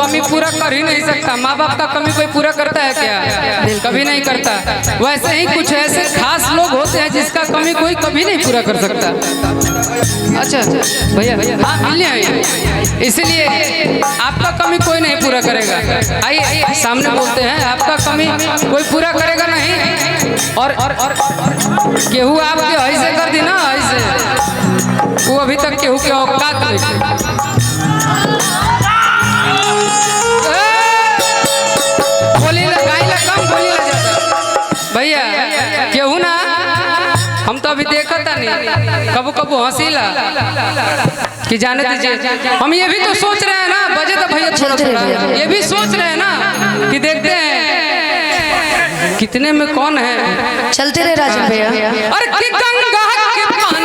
कमी पूरा कर ही नहीं सकता। माँ बाप का कमी कोई पूरा करता है क्या? कभी नहीं करता। वैसे ही कुछ ऐसे खास लोग होते हैं जिसका कमी कोई कभी नहीं पूरा कर सकता। अच्छा भैया, हाँ मिलने आइए, इसलिए आपका कमी कोई नहीं पूरा करेगा। आइए सामने बोलते हैं, आपका कमी कोई पूरा करेगा नहीं। और केहू आपके ऐसे कर दी ना, ऐसे वो अभी तक केहू के औकात नहीं। भैया केहू ना, हम तो अभी देखा था नहीं, कबू कबू हंसीला कि जाने दीजिए। हम ये भी तो सोच रहे हैं ना, बजे तो भैया थोड़ा थोड़ा ये भी सोच रहे हैं ना कि देखते हैं कितने में कौन है। चलते रहे राजन भैया। अरे कि गंगा के पानी